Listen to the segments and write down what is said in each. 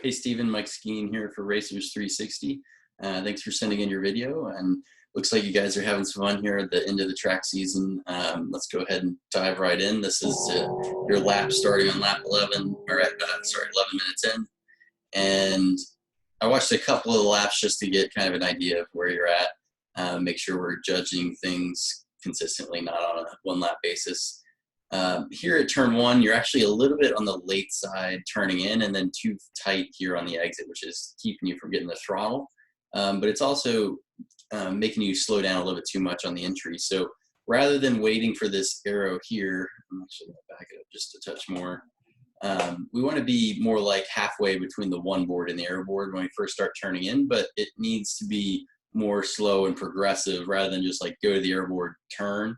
Hey Stephen, Mike Skeen here for Racers 360. Thanks for sending in your video, and looks like you guys are having some fun here at the end of the track season. Let's go ahead and dive right in. This is your lap starting on lap 11, or 11 minutes in. And I watched a couple of laps just to get kind of an idea of where you're at. Make sure we're judging things consistently, not on a one lap basis. Here at turn one, you're actually a little bit on the late side turning in, and then too tight here on the exit, which is keeping you from getting the throttle. But it's also making you slow down a little bit too much on the entry. So rather than waiting for this arrow here, I'm actually going to back it up just a touch more. We want to be more like halfway between the one board and the arrow board when we first start turning in, but it needs to be more slow and progressive rather than just like go to the arrow board, turn.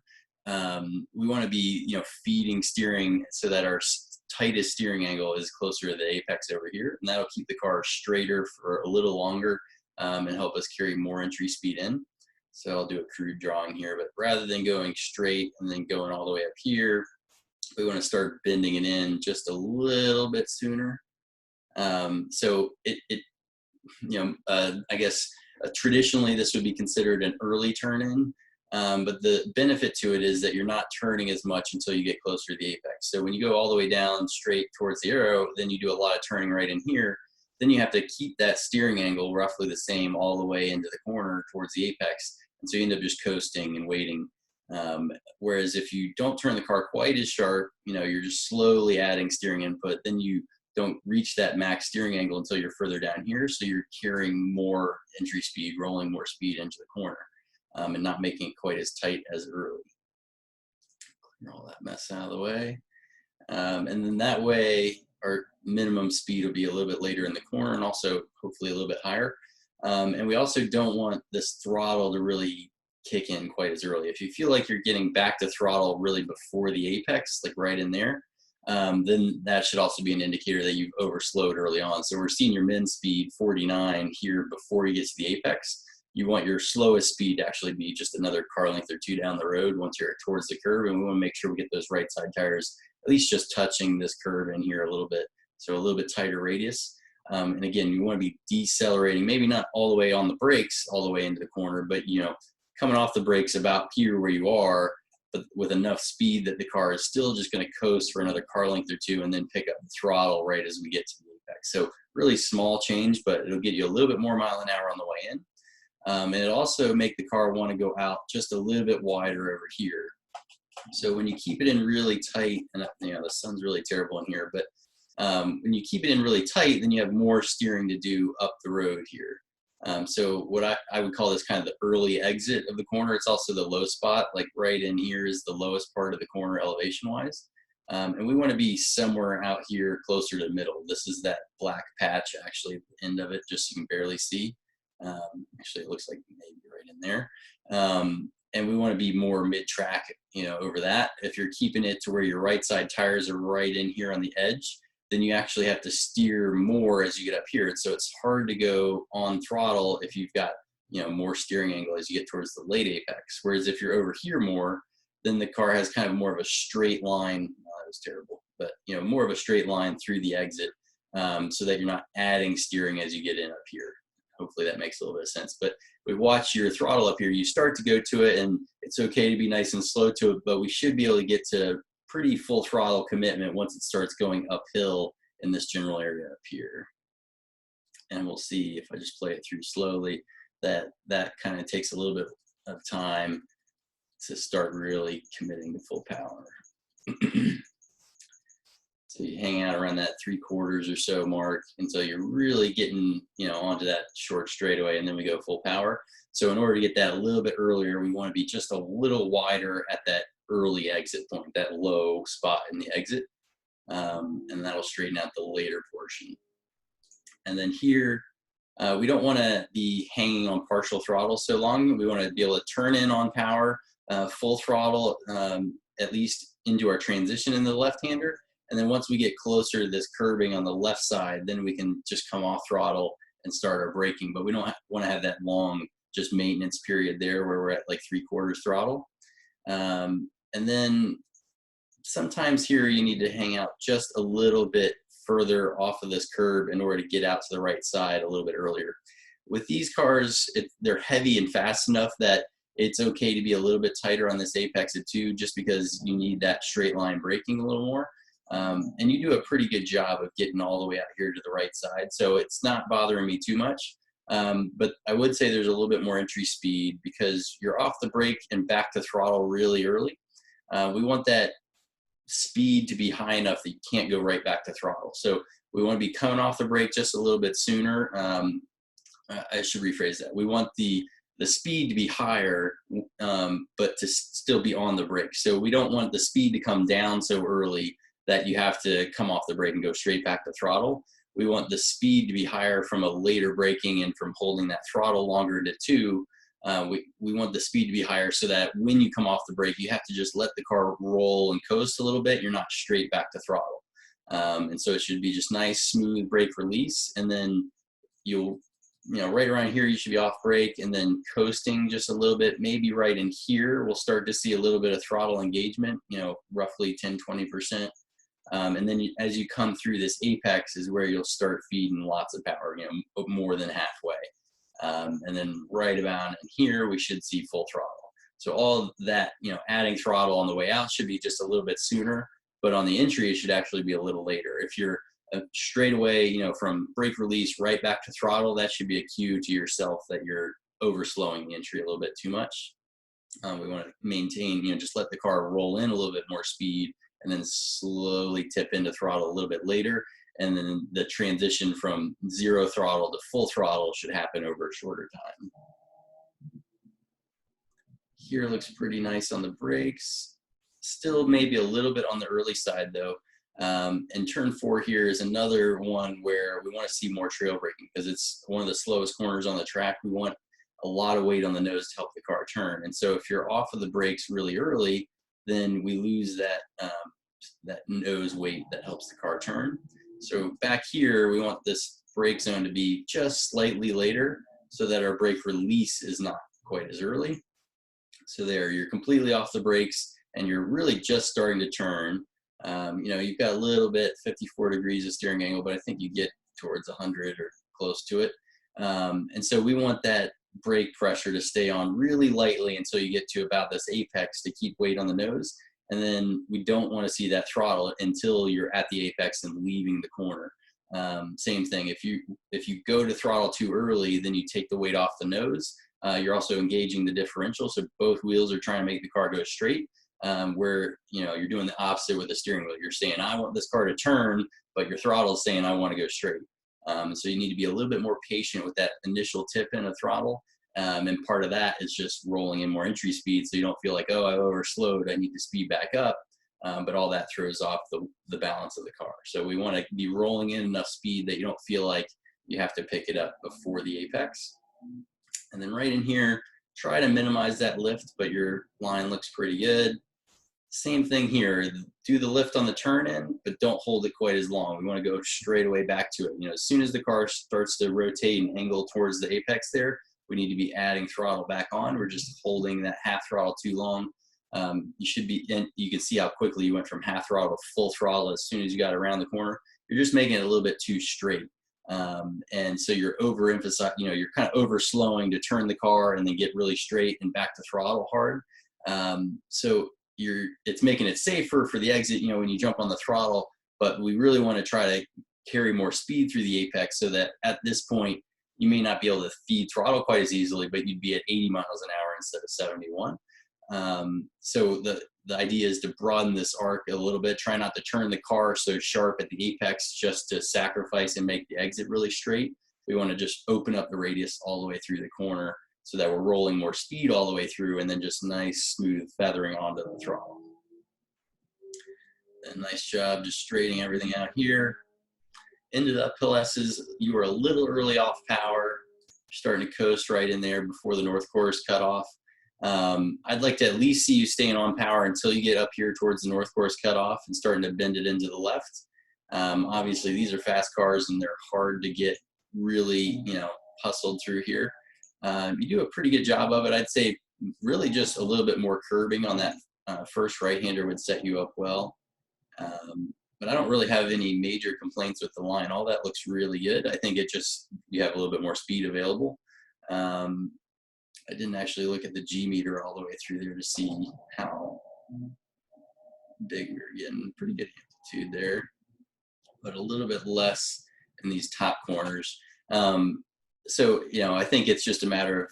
We want to be, feeding steering so that our tightest steering angle is closer to the apex over here, and that'll keep the car straighter for a little longer and help us carry more entry speed in. So I'll do a crude drawing here, but rather than going straight and then going all the way up here, we want to start bending it in just a little bit sooner. So I guess traditionally this would be considered an early turn in. But the benefit to it is that you're not turning as much until you get closer to the apex. So when you go all the way down straight towards the arrow, then you do a lot of turning right in here. Then you have to keep that steering angle roughly the same all the way into the corner towards the apex. And so you end up just coasting and waiting. Whereas if you don't turn the car quite as sharp, you're just slowly adding steering input, then you don't reach that max steering angle until you're further down here. So you're carrying more entry speed, rolling more speed into the corner. And not making it quite as tight as early. Clear all that mess out of the way. And then that way, our minimum speed will be a little bit later in the corner and also hopefully a little bit higher. And we also don't want this throttle to really kick in quite as early. If you feel like you're getting back to throttle really before the apex, like right in there, then that should also be an indicator that you've overslowed early on. So we're seeing your min speed 49 here before you get to the apex. You want your slowest speed to actually be just another car length or two down the road once you're towards the curve, and we want to make sure we get those right side tires at least just touching this curve in here a little bit, so a little bit tighter radius. And again, you want to be decelerating, maybe not all the way on the brakes all the way into the corner, but coming off the brakes about here where you are, but with enough speed that the car is still just going to coast for another car length or two and then pick up the throttle right as we get to the apex. So really small change, but it'll get you a little bit more mile an hour on the way in. And it also make the car want to go out just a little bit wider over here. So when you keep it in really tight, and the sun's really terrible in here, but when you keep it in really tight, then you have more steering to do up the road here. So what I would call this kind of the early exit of the corner. It's also the low spot, like right in here is the lowest part of the corner elevation-wise. And we want to be somewhere out here closer to the middle. This is that black patch actually at the end of it, just so you can barely see. Actually, it looks like maybe right in there. And we want to be more mid-track, over that. If you're keeping it to where your right side tires are right in here on the edge, then you actually have to steer more as you get up here. And so it's hard to go on throttle if you've got, more steering angle as you get towards the late apex. Whereas if you're over here more, then the car has kind of more of a straight line. That was terrible, but more of a straight line through the exit, so that you're not adding steering as you get in up here. Hopefully that makes a little bit of sense. But we watch your throttle up here. You start to go to it, and it's okay to be nice and slow to it, but we should be able to get to pretty full throttle commitment once it starts going uphill in this general area up here. And we'll see if I just play it through slowly, that kind of takes a little bit of time to start really committing to full power. So you hang out around that 3/4 or so mark until you're really getting, onto that short straightaway, and then we go full power. So in order to get that a little bit earlier, we want to be just a little wider at that early exit point, that low spot in the exit, and that'll straighten out the later portion. And then here, we don't want to be hanging on partial throttle so long. We want to be able to turn in on power, full throttle, at least into our transition in the left-hander. And then once we get closer to this curbing on the left side, then we can just come off throttle and start our braking. But we don't want to have that long just maintenance period there where we're at like 3/4 throttle. And then sometimes here you need to hang out just a little bit further off of this curb in order to get out to the right side a little bit earlier. With these cars, they're heavy and fast enough that it's okay to be a little bit tighter on this apex at 2, just because you need that straight line braking a little more. And you do a pretty good job of getting all the way out here to the right side, so it's not bothering me too much. But I would say there's a little bit more entry speed because you're off the brake and back to throttle really early. We want that speed to be high enough that you can't go right back to throttle. So we want to be coming off the brake just a little bit sooner. I should rephrase that. We want the speed to be higher, but to still be on the brake. So we don't want the speed to come down so early that you have to come off the brake and go straight back to throttle. We want the speed to be higher from a later braking and from holding that throttle longer to 2. We want the speed to be higher so that when you come off the brake, you have to just let the car roll and coast a little bit. You're not straight back to throttle. And so it should be just nice, smooth brake release. And then right around here, you should be off brake and then coasting just a little bit. Maybe right in here, we'll start to see a little bit of throttle engagement, roughly 10–20%. And then as you come through this apex is where you'll start feeding lots of power, more than halfway. And then right about in here, we should see full throttle. So all of that, adding throttle on the way out should be just a little bit sooner, but on the entry, it should actually be a little later. If you're straight away, from brake release right back to throttle, that should be a cue to yourself that you're overslowing the entry a little bit too much. We want to maintain, just let the car roll in a little bit more speed and then slowly tip into throttle a little bit later. And then the transition from 0 throttle to full throttle should happen over a shorter time. Here looks pretty nice on the brakes. Still maybe a little bit on the early side though. And turn 4 here is another one where we want to see more trail braking because it's one of the slowest corners on the track. We want a lot of weight on the nose to help the car turn. And so if you're off of the brakes really early, then we lose that nose weight that helps the car turn. So back here, we want this brake zone to be just slightly later so that our brake release is not quite as early. So there, you're completely off the brakes and you're really just starting to turn. You've got a little bit, 54 degrees of steering angle, but I think you get towards 100 or close to it. And so we want that brake pressure to stay on really lightly until you get to about this apex to keep weight on the nose. And then we don't want to see that throttle until you're at the apex and leaving the corner. Same thing, if you go to throttle too early, then you take the weight off the nose. You're also engaging the differential, so both wheels are trying to make the car go straight, where you're doing the opposite with the steering wheel. You're saying, I want this car to turn, but your throttle is saying, I want to go straight. So you need to be a little bit more patient with that initial tip in a throttle. And part of that is just rolling in more entry speed so you don't feel like, oh, I overslowed, I need to speed back up. But all that throws off the balance of the car. So we want to be rolling in enough speed that you don't feel like you have to pick it up before the apex. And then right in here, try to minimize that lift, but your line looks pretty good. Same thing here, do the lift on the turn in, but don't hold it quite as long. We want to go straight away back to it. As soon as the car starts to rotate and angle towards the apex there, we need to be adding throttle back on. We're just holding that half throttle too long. You should be, and you can see how quickly you went from half throttle to full throttle as soon as you got around the corner. You're just making it a little bit too straight. And so you're overemphasizing, you're kind of overslowing to turn the car and then get really straight and back to throttle hard. So it's making it safer for the exit, when you jump on the throttle, but we really want to try to carry more speed through the apex so that at this point, you may not be able to feed throttle quite as easily, but you'd be at 80 miles an hour instead of 71. So the idea is to broaden this arc a little bit, try not to turn the car so sharp at the apex just to sacrifice and make the exit really straight. We want to just open up the radius all the way through the corner so that we're rolling more speed all the way through and then just nice, smooth feathering onto the throttle. And nice job just straightening everything out here. Into the uphill S's, you were a little early off power. You're starting to coast right in there before the north course cut off. I'd like to at least see you staying on power until you get up here towards the north course cutoff and starting to bend it into the left. Obviously, these are fast cars and they're hard to get really, hustled through here. You do a pretty good job of it. I'd say really just a little bit more curbing on that first right-hander would set you up well. but I don't really have any major complaints with the line. All that looks really good. I think it just, you have a little bit more speed available. I didn't actually look at the G meter all the way through there to see how big we were getting. Pretty good amplitude there, but a little bit less in these top corners. So, you know, I think it's just a matter of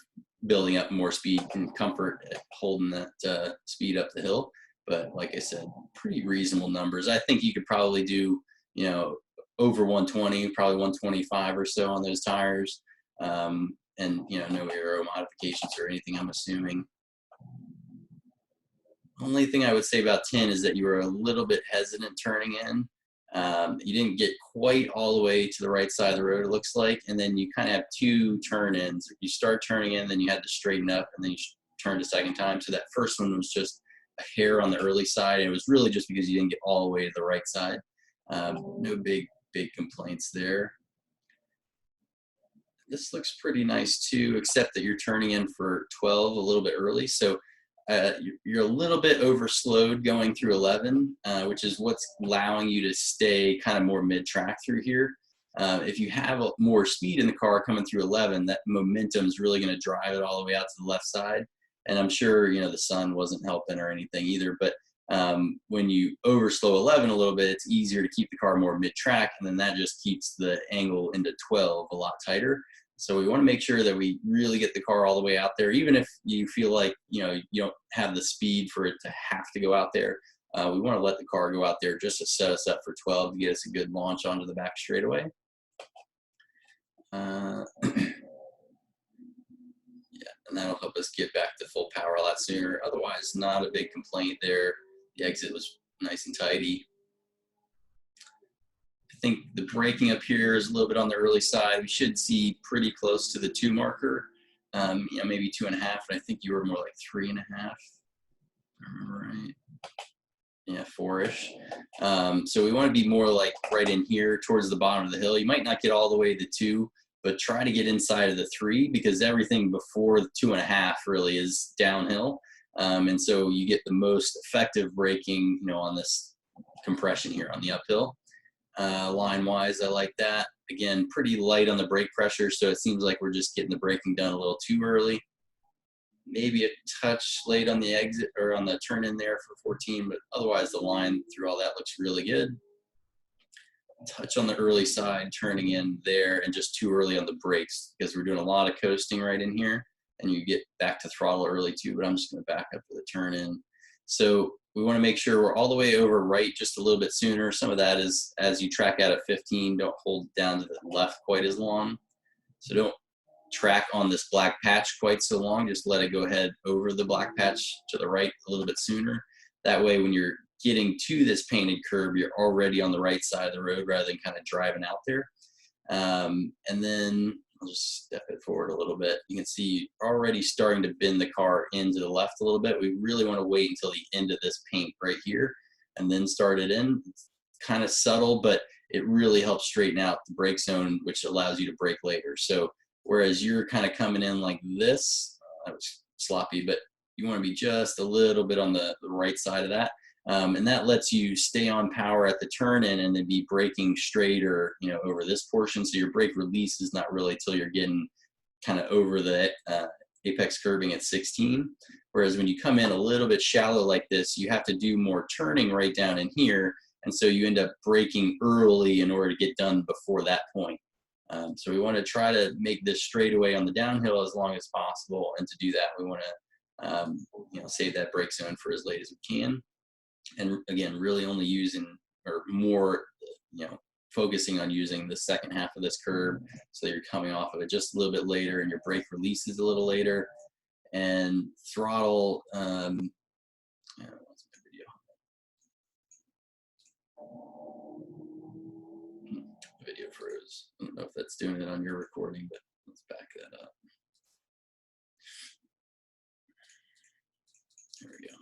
building up more speed and comfort at holding that speed up the hill. But like I said, pretty reasonable numbers. I think you could probably do, you know, over 120, probably 125 or so on those tires. And, you know, no aero modifications or anything, I'm assuming. Only thing I would say about 10 is that you were a little bit hesitant turning in. You didn't get quite all the way to the right side of the road, it looks like, and then you kind of have two turn-ins. You start turning in, then you had to straighten up, and then you turned a second time. So that first one was just a hair on the early side, and it was really just because you didn't get all the way to the right side. No big complaints there. This looks pretty nice too, except that you're turning in for 12 a little bit early. So you're a little bit overslowed going through 11, which is what's allowing you to stay kind of more mid-track through here. If you have more speed in the car coming through 11, that momentum is really going to drive it all the way out to the left side. And I'm sure, you know, the sun wasn't helping or anything either, but when you overslow 11 a little bit, it's easier to keep the car more mid-track, and then that just keeps the angle into 12 a lot tighter. So we want to make sure that we really get the car all the way out there, even if you feel like, you know, you don't have the speed for it to have to go out there. We want to let the car go out there just to set us up for 12 to get us a good launch onto the back straightaway. Yeah, and that'll help us get back to full power a lot sooner. Otherwise, not a big complaint there. The exit was nice and tidy. I think the braking up here is a little bit on the early side. We should see pretty close to the 2 marker, you know, maybe 2.5. And I think you were more like 3.5, if I remember right. Yeah, 4-ish. So we want to be more like right in here towards the bottom of the hill. You might not get all the way to 2, but try to get inside of the 3, because everything before the 2.5 really is downhill. And so you get the most effective braking, you know, on this compression here on the uphill. Line-wise, I like that. Again, pretty light on the brake pressure, so it seems like we're just getting the braking done a little too early. Maybe a touch late on the exit or on the turn in there for 14, but otherwise the line through all that looks really good. Touch on the early side, turning in there, and just too early on the brakes, because we're doing a lot of coasting right in here, and you get back to throttle early too, but I'm just going to back up for the turn in. So we want to make sure we're all the way over right just a little bit sooner. Some of that is as you track out of 15, don't hold down to the left quite as long. So don't track on this black patch quite so long. Just let it go ahead over the black patch to the right a little bit sooner. That way, when you're getting to this painted curb, you're already on the right side of the road rather than kind of driving out there. And then I'll just step it forward a little bit. You can see already starting to bend the car into the left a little bit. We really want to wait until the end of this paint right here and then start it in. It's kind of subtle, but it really helps straighten out the brake zone, which allows you to brake later. So whereas you're kind of coming in like this, that was sloppy, but you want to be just a little bit on the right side of that. And that lets you stay on power at the turn in and then be braking straight or, you know, over this portion. So your brake release is not really till you're getting kind of over the apex curbing at 16. Whereas when you come in a little bit shallow like this, you have to do more turning right down in here. And so you end up braking early in order to get done before that point. So we want to try to make this straightaway on the downhill as long as possible. And to do that, we want to, you know, save that brake zone for as late as we can. And again, really only using or more, you know, focusing on using the second half of this curve so that you're coming off of it just a little bit later and your brake release is a little later. And throttle, yeah, what's my video? Video froze. I don't know if that's doing it on your recording, but let's back that up. There we go.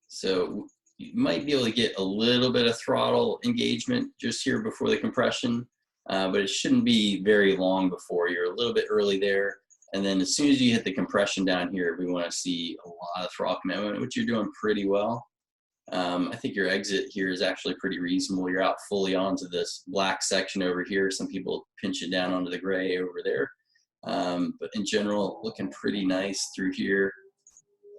So you might be able to get a little bit of throttle engagement just here before the compression, but it shouldn't be very long before. You're a little bit early there. And then as soon as you hit the compression down here, we want to see a lot of throttle commitment, which you're doing pretty well. I think your exit here is actually pretty reasonable. You're out fully onto this black section over here. Some people pinch it down onto the gray over there. But in general, looking pretty nice through here.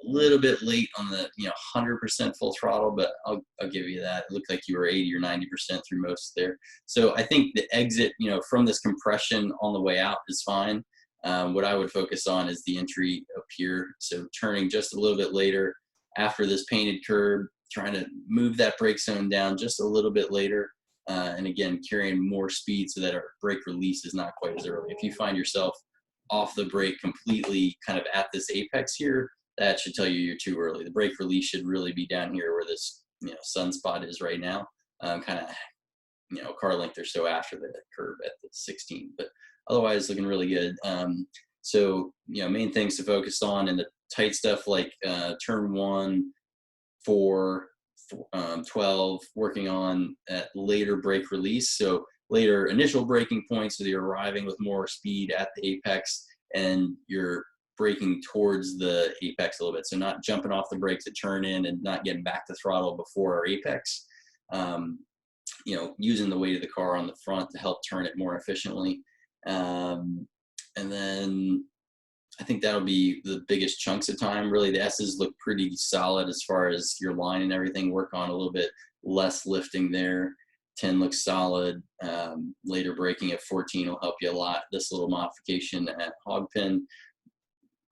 A little bit late on the 100% full throttle, but I'll give you that. It looked like you were 80 or 90% through most there. So I think the exit, from this compression on the way out is fine. What I would focus on is the entry up here. So turning just a little bit later after this painted curb, trying to move that brake zone down just a little bit later. And again, carrying more speed so that our brake release is not quite as early. If you find yourself off the brake completely kind of at this apex here, that should tell you you're too early. The brake release should really be down here where this sunspot is right now, kind of car length or so after the curve at the 16. But otherwise, looking really good. So main things to focus on in the tight stuff like turn 1, 4, 12, working on that later brake release. So later initial braking points, so you're arriving with more speed at the apex and you're braking towards the apex a little bit. So not jumping off the brakes at turn in and not getting back to throttle before our apex. Using the weight of the car on the front to help turn it more efficiently. And then I think that'll be the biggest chunks of time. Really, the S's look pretty solid as far as your line and everything. Work on a little bit less lifting there. 10 looks solid. Later braking at 14 will help you a lot. This little modification at hog pin,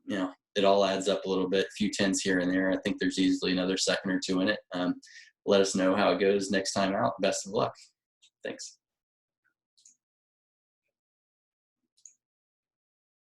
it all adds up a little bit. A few 10s here and there. I think there's easily another second or two in it. Let us know how it goes next time out. Best of luck. Thanks.